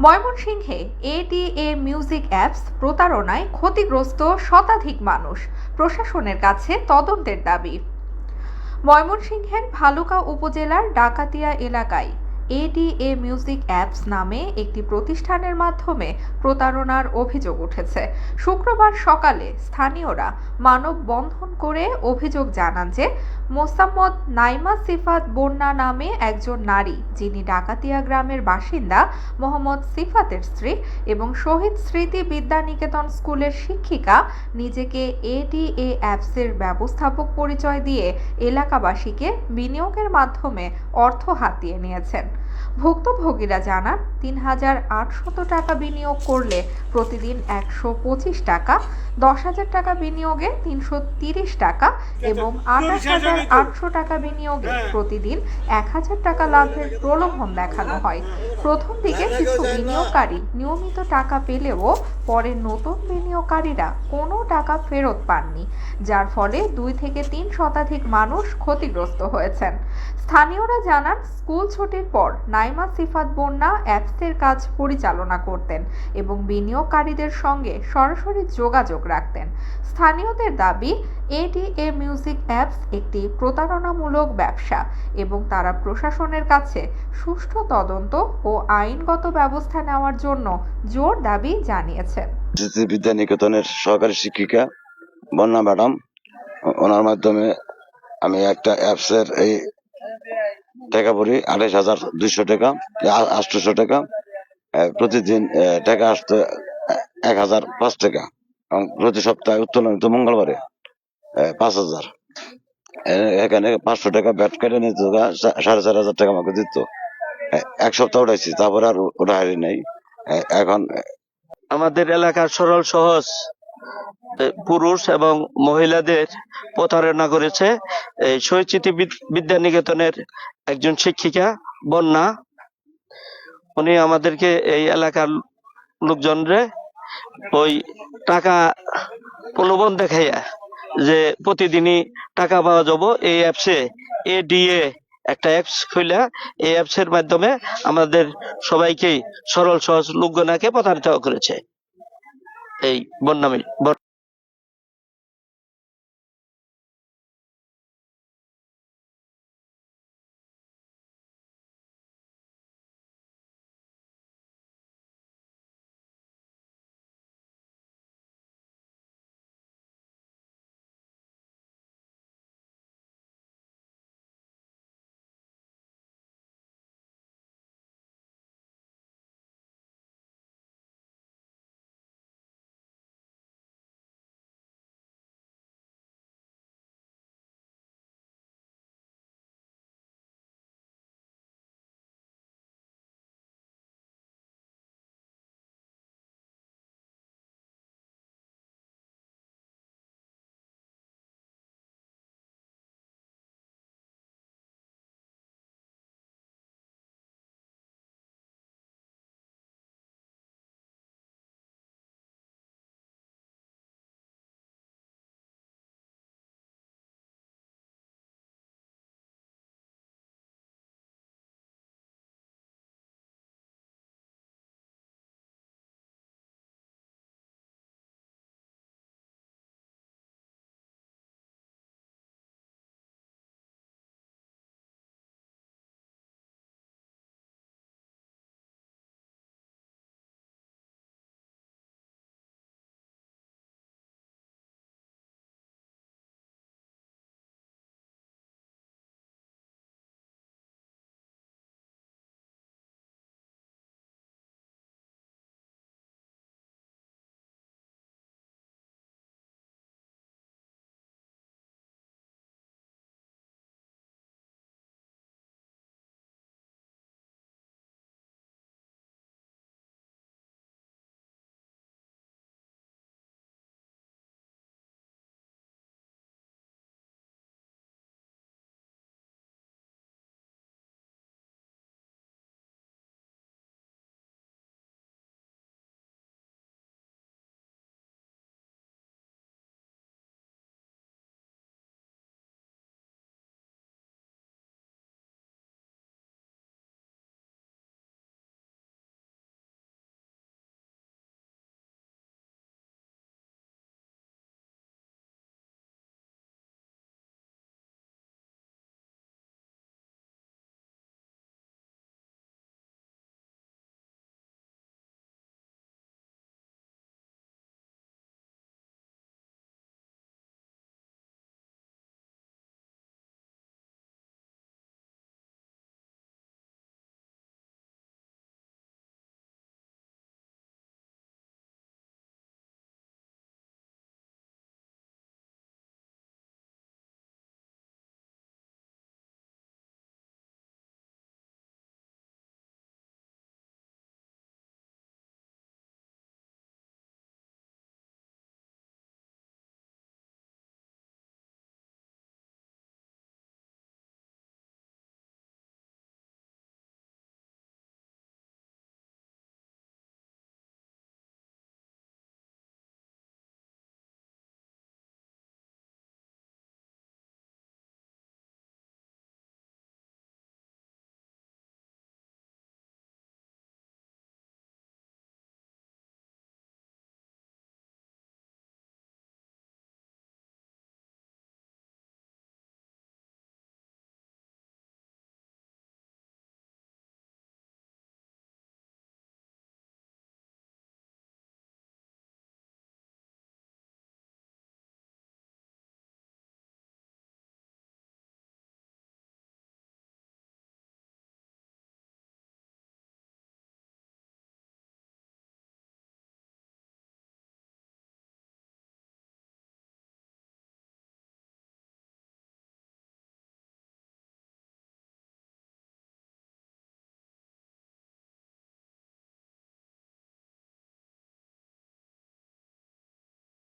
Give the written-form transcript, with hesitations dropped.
ময়মনসিংহে ADA music apps প্রতারণায় ক্ষতিগ্রস্ত শতাধিক মানুষ, প্রশাসনের কাছে তদন্তের দাবি। ময়মনসিংহের ভালুকা উপজেলার ডাকাতিয়া এলাকায় এডিএ মিউজিক অ্যাপস নামে একটি প্রতিষ্ঠানের মাধ্যমে প্রতারণার অভিযোগ উঠেছে। শুক্রবার সকালে স্থানীয়রা মানববন্ধন করে অভিযোগ জানান যে মোসাম্মদ নাইমা সিফাত বন্যা নামে একজন নারী, যিনি ডাকাতিয়া গ্রামের বাসিন্দা, মোহাম্মদ সিফাতের স্ত্রী এবং শহীদ স্মৃতি বিদ্যানিকেতন স্কুলের শিক্ষিকা, নিজেকে এডিএ অ্যাপসের ব্যবস্থাপক পরিচয় দিয়ে এলাকাবাসীকে বিনিয়োগের মাধ্যমে অর্থ হাতিয়ে নিয়েছেন। ভুক্তভোগীরা জানান ৩,৮০০ টাকা বিনিয়োগ করলে প্রতিদিন ১২৫ টাকা, ১০,০০০ টাকা বিনিয়োগে ৩৩০ টাকা এবং ২৮,৮০০ টাকা বিনিয়োগে প্রতিদিন ১,০০০ টাকা লাভের প্রলোভন দেখানো হয়। প্রথম দিকে কিছু বিনিয়োগকারী নিয়মিত টাকা পেলেও পরে নতুন বিনিয়োগকারীরা কোনো টাকা ফেরত পাননি, যার ফলে ২ থেকে ৩ শতাধিক মানুষ ক্ষতিগ্রস্ত হয়েছেন। স্থানীয়রা জানান, স্কুল ছুটির পর নাইমা সিফাত বন্যা অ্যাপসের কাজ পরিচালনা করতেন এবং বিনিয়োগকারীদের সঙ্গে সরাসরি যোগাযোগ রাখতেন। স্থানীয়দের দাবি, এডিএ মিউজিক অ্যাপস একটি প্রতারণামূলক ব্যবসা এবং তারা প্রশাসনের কাছে সুষ্ঠু তদন্ত ও আইনগত ব্যবস্থা নেওয়ার জন্য জোর দাবি জানিয়েছেন। বিদ্যানিকেতনের সহকারী শিক্ষিকা বন্যা ম্যাডাম, ওনার মাধ্যমে আমি একটা অ্যাপসের এই টাকা পড়ি ২৮,২০০ টাকা, ৮০০ টাকা, প্রতিদিন টাকা আসতো ১,০০৫ টাকা এবং প্রতি সপ্তাহে উত্তোলন হতো মঙ্গলবারে ৫,০০০। এখানে ৫০০ টাকা ব্যাট কেটে নিত, ৪,৫০০ টাকা আমাকে দিত। এক সপ্তাহ উঠাইছি, তারপরে আর ওটা হারি নাই। এখন আমাদের এলাকার সরল সহজ পুরুষ এবং মহিলাদের প্রতারণা করেছে এই শহীদ স্মৃতি বিদ্যানিকেতনের একজন শিক্ষিকা বন্যা। উনি আমাদেরকে এই এলাকার লোকজনরে ওই টাকা প্রলোভন দেখাইয়া যে প্রতিদিনই টাকা পাওয়া যাব এই অ্যাপসে, এডিএ একটা অ্যাপস খুলে এই অ্যাপসের মাধ্যমে আমাদের সবাইকেই সরল সহজ লোকজনাকে প্রতারিত করেছে এই বন্যা।